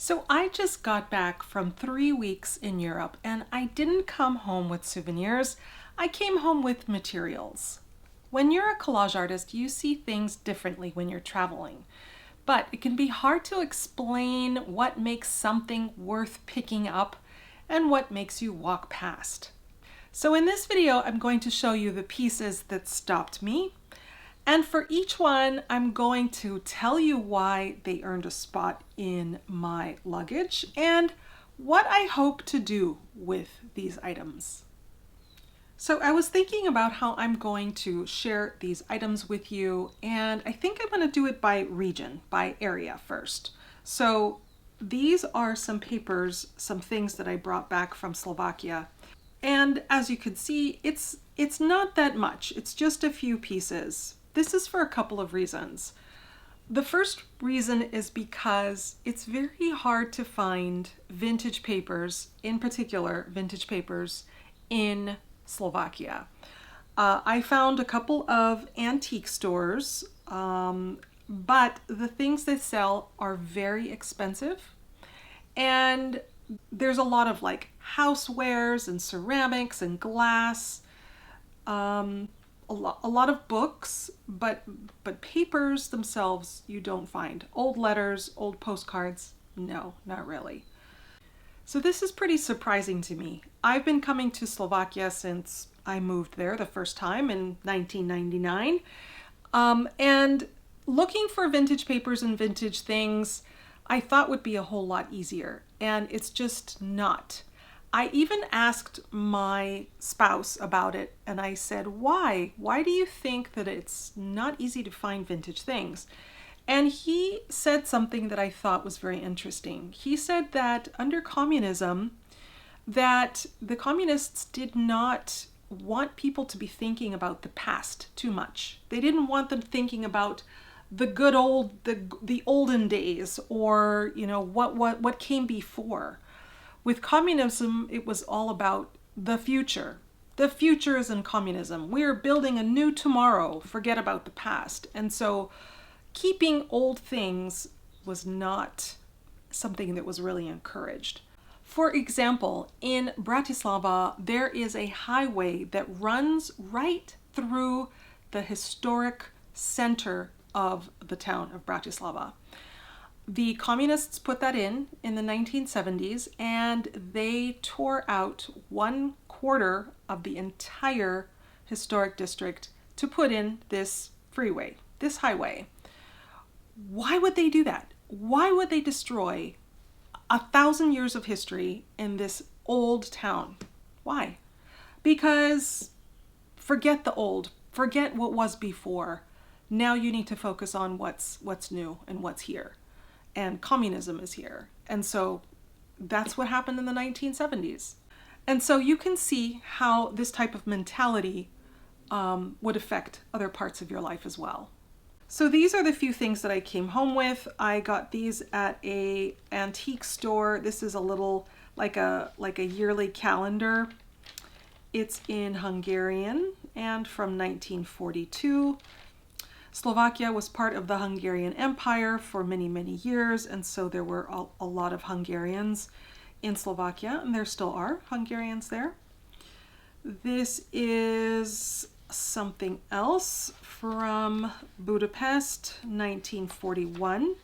So I just got back from 3 weeks in Europe and I didn't come home with souvenirs. I came home with materials. When you're a collage artist, you see things differently when you're traveling. But it can be hard to explain what makes something worth picking up and what makes you walk past. So in this video, I'm going to show you the pieces that stopped me. And for each one, I'm going to tell you why they earned a spot in my luggage and what I hope to do with these items. So I was thinking about how I'm going to share these items with you, and I think I'm going to do it by region, by area first. So these are some papers, some things that I brought back from Slovakia. And as you can see, it's not that much. It's just a few pieces. This is for a couple of reasons. The first reason is because it's very hard to find vintage papers, in particular vintage papers, in Slovakia. I found a couple of antique stores, but the things they sell are very expensive. And there's a lot of like housewares and ceramics and glass. A lot of books, but papers themselves you don't find. Old letters, old postcards, no, not really. So this is pretty surprising to me. I've been coming to Slovakia since I moved there the first time in 1999. And looking for vintage papers and vintage things I thought would be a whole lot easier, and it's just not. I even asked my spouse about it and I said, why? Why do you think that it's not easy to find vintage things? And he said something that I thought was very interesting. He said that under communism, that the communists did not want people to be thinking about the past too much. They didn't want them thinking about the good old, the olden days, or what came before. With communism, it was all about the future. The future is in communism. We're building a new tomorrow. Forget about the past. And so keeping old things was not something that was really encouraged. For example, in Bratislava, there is a highway that runs right through the historic center of the town of Bratislava. The communists put that in the 1970s, and they tore out 1/4 of the entire historic district to put in this freeway, this highway. Why would they do that? Why would they destroy 1,000 years of history in this old town? Why? Because forget the old, forget what was before. Now you need to focus on what's new and what's here. And communism is here. And so that's what happened in the 1970s. And so you can see how this type of mentality would affect other parts of your life as well. So these are the few things that I came home with. I got these at a antique store. This is a little like a yearly calendar. It's in Hungarian and from 1942. Slovakia was part of the Hungarian Empire for many, many years, and so there were a lot of Hungarians in Slovakia, and there still are Hungarians there. This is something else from Budapest, 1941.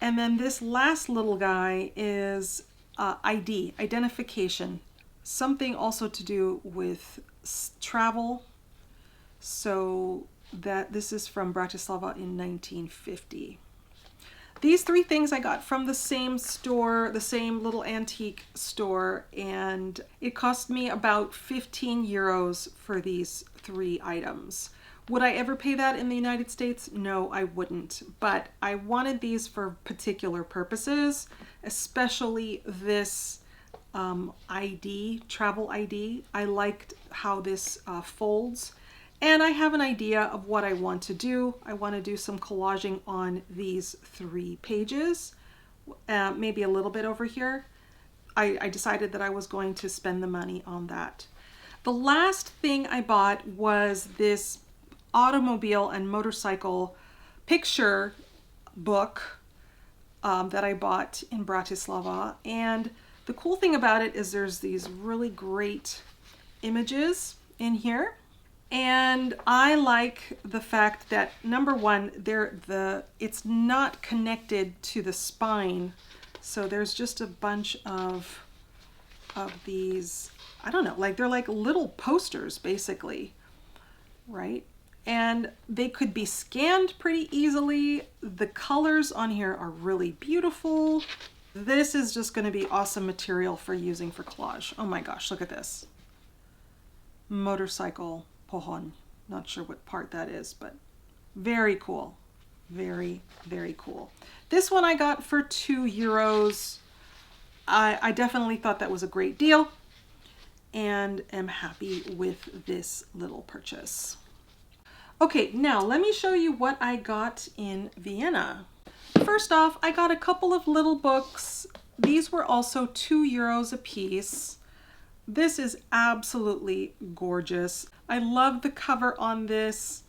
And then this last little guy is identification, something also to do with travel. So that this is from Bratislava in 1950. These three things I got from the same store, the same little antique store, and it cost me about 15 euros for these three items. Would I ever pay that in the United States? No, I wouldn't. But I wanted these for particular purposes, especially this travel ID. I liked how this folds. And I have an idea of what I want to do. I want to do some collaging on these 3 pages, maybe a little bit over here. I decided that I was going to spend the money on that. The last thing I bought was this automobile and motorcycle picture book that I bought in Bratislava. And the cool thing about it is there's these really great images in here. And I like the fact that, number one, it's not connected to the spine. So there's just a bunch of these, I don't know, like they're like little posters basically, right? And they could be scanned pretty easily. The colors on here are really beautiful. This is just going to be awesome material for using for collage. Oh my gosh, look at this. Motorcycle pohon. Not sure what part that is, but very cool. Very, very cool. This one I got for €2. I definitely thought that was a great deal and am happy with this little purchase. Okay, now let me show you what I got in Vienna. First off, I got a couple of little books. These were also €2 a piece. This is absolutely gorgeous. I love the cover on this.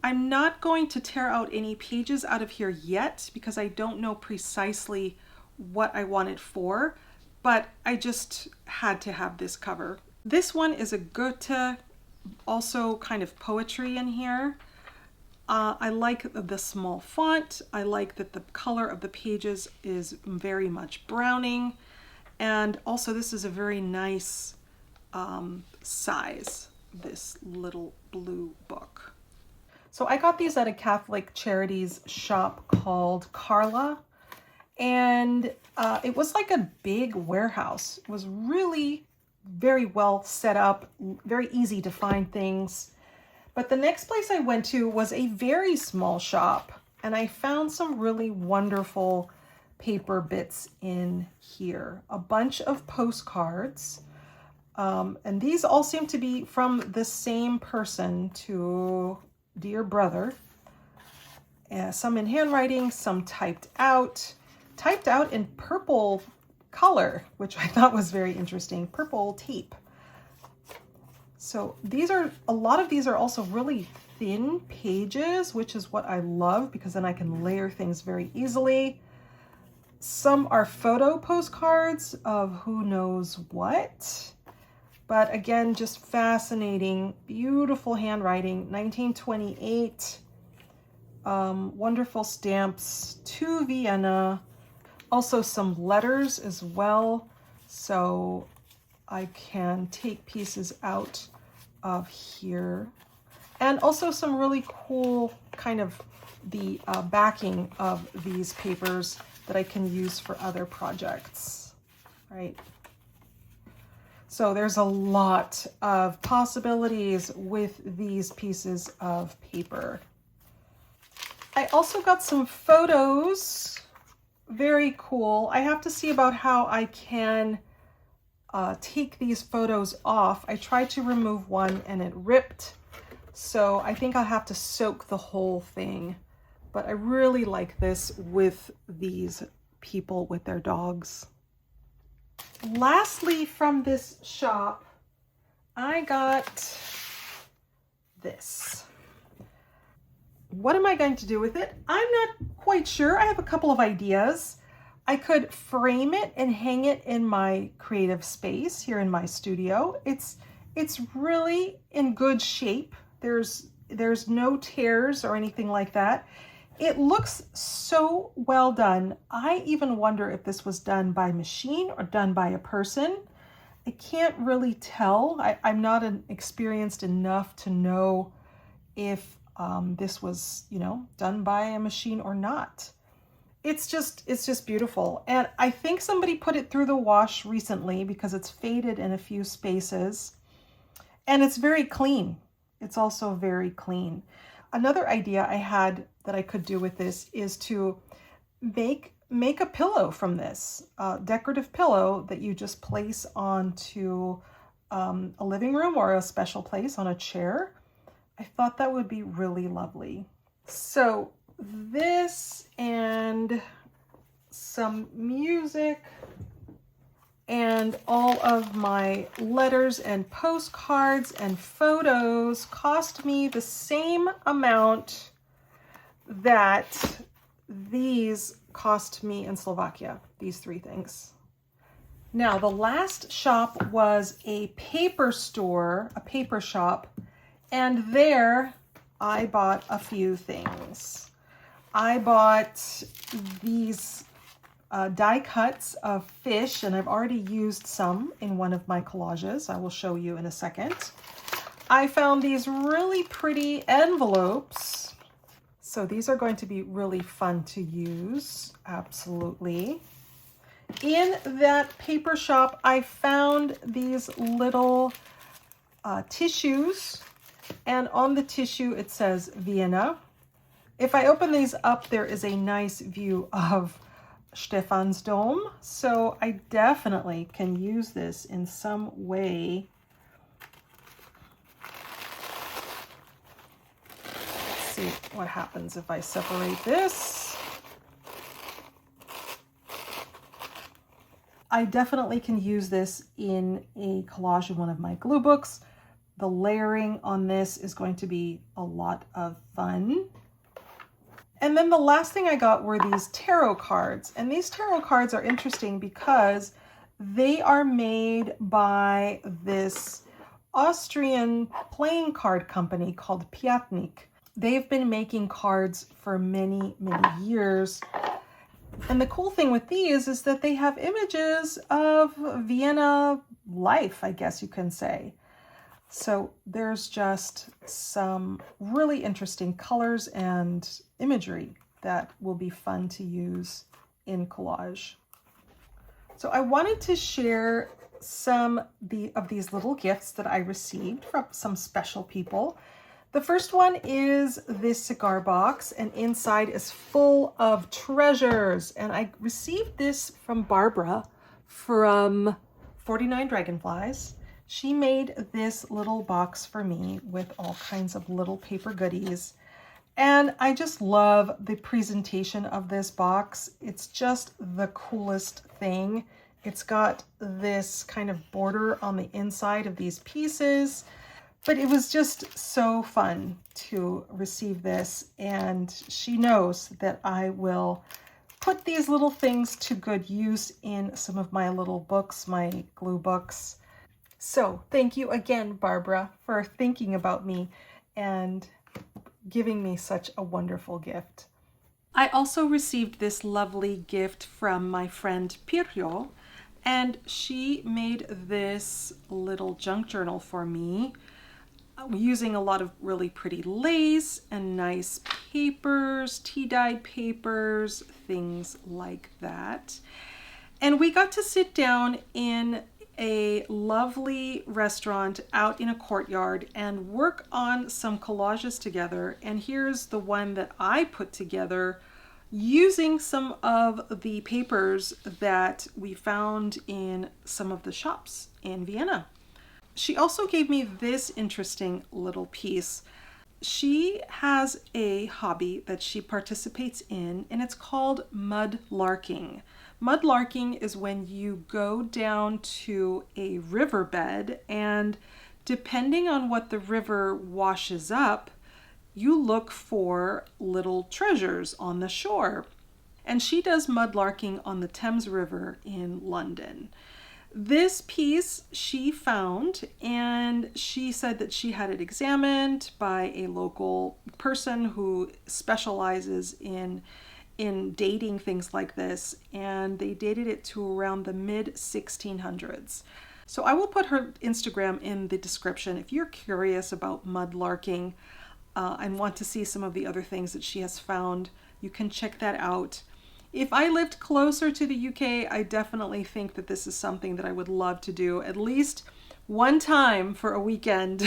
I'm not going to tear out any pages out of here yet because I don't know precisely what I want it for, but I just had to have this cover. This one is a Goethe, also kind of poetry in here. I like the small font. I like that the color of the pages is very much browning. And also this is a very nice size, this little blue book. So I got these at a Catholic charities shop called Carla. And it was like a big warehouse. It was really very well set up, very easy to find things. But the next place I went to was a very small shop, and I found some really wonderful paper bits in here. A bunch of postcards, and these all seem to be from the same person to dear brother. Some in handwriting, some typed out in purple color, which I thought was very interesting, purple tape. So a lot of these are also really thin pages, which is what I love because then I can layer things very easily. Some are photo postcards of who knows what, but again, just fascinating, beautiful handwriting, 1928, wonderful stamps to Vienna. Also some letters as well, so I can take pieces out of here. And also some really cool kind of the backing of these papers that I can use for other projects, right? So there's a lot of possibilities with these pieces of paper. I also got some photos. Very cool. I have to see about how I can take these photos off. I tried to remove one and it ripped, so I think I'll have to soak the whole thing. But I really like this with these people with their dogs. Lastly, from this shop, I got this. What am I going to do with it? I'm not quite sure. I have a couple of ideas. I could frame it and hang it in my creative space here in my studio. It's really in good shape. There's no tears or anything like that. It looks so well done. I even wonder if this was done by machine or done by a person. I can't really tell. I'm not experienced enough to know if this was, done by a machine or not. It's just beautiful. And I think somebody put it through the wash recently because it's faded in a few spaces. And it's very clean. It's also very clean. Another idea I had that I could do with this is to make a pillow from this, a decorative pillow that you just place onto a living room or a special place on a chair. I thought that would be really lovely. So this and some music and all of my letters and postcards and photos cost me the same amount that these cost me in Slovakia, these 3 things. Now, the last shop was a paper store, a paper shop, and there I bought a few things. I bought these die cuts of fish, and I've already used some in one of my collages. I will show you in a second. I found these really pretty envelopes. So these are going to be really fun to use, absolutely. In that paper shop, I found these little tissues, and on the tissue it says Vienna. If I open these up, there is a nice view of Stephansdom, so I definitely can use this in some way. Let's see what happens if I separate this. I definitely can use this in a collage in one of my glue books. The layering on this is going to be a lot of fun. And then the last thing I got were these tarot cards. And these tarot cards are interesting because they are made by this Austrian playing card company called Piatnik. They've been making cards for many, many years. And the cool thing with these is that they have images of Vienna life, I guess you can say. So there's just some really interesting colors and imagery that will be fun to use in collage. So I wanted to share some of these little gifts that I received from some special people. The first one is this cigar box, and inside is full of treasures. And I received this from Barbara from 49 Dragonflies. She made this little box for me with all kinds of little paper goodies. And I just love the presentation of this box. It's just the coolest thing. It's got this kind of border on the inside of these pieces. But it was just so fun to receive this, and she knows that I will put these little things to good use in some of my little books, my glue books. So thank you again, Barbara, for thinking about me and giving me such a wonderful gift. I also received this lovely gift from my friend Pirjo, and she made this little junk journal for me, using a lot of really pretty lace and nice papers, tea-dyed papers, things like that. And we got to sit down in a lovely restaurant out in a courtyard and work on some collages together. And here's the one that I put together using some of the papers that we found in some of the shops in Vienna. She also gave me this interesting little piece. She has a hobby that she participates in, and it's called mud larking. Mud larking is when you go down to a riverbed, and depending on what the river washes up, you look for little treasures on the shore. And she does mud larking on the Thames River in London. This piece she found, and she said that she had it examined by a local person who specializes in dating things like this, and they dated it to around the mid 1600s. So I will put her Instagram in the description if you're curious about mud larking and want to see some of the other things that she has found. You can check that out. If I lived closer to the UK, I definitely think that this is something that I would love to do at least one time for a weekend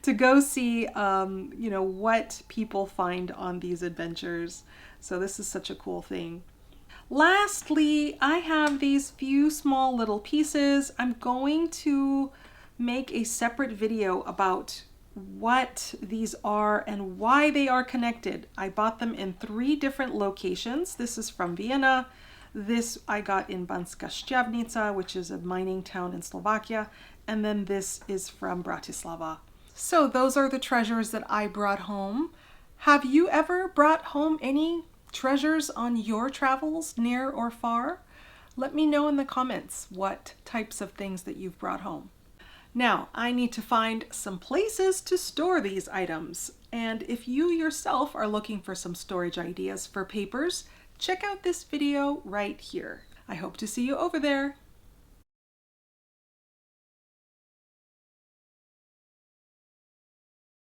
to go see, what people find on these adventures. So this is such a cool thing. Lastly, I have these few small little pieces. I'm going to make a separate video about what these are and why they are connected. I bought them in 3 different locations. This is from Vienna. This I got in Banská Štiavnica, which is a mining town in Slovakia. And then this is from Bratislava. So those are the treasures that I brought home. Have you ever brought home any treasures on your travels, near or far? Let me know in the comments what types of things that you've brought home. Now, I need to find some places to store these items. And if you yourself are looking for some storage ideas for papers, check out this video right here. I hope to see you over there.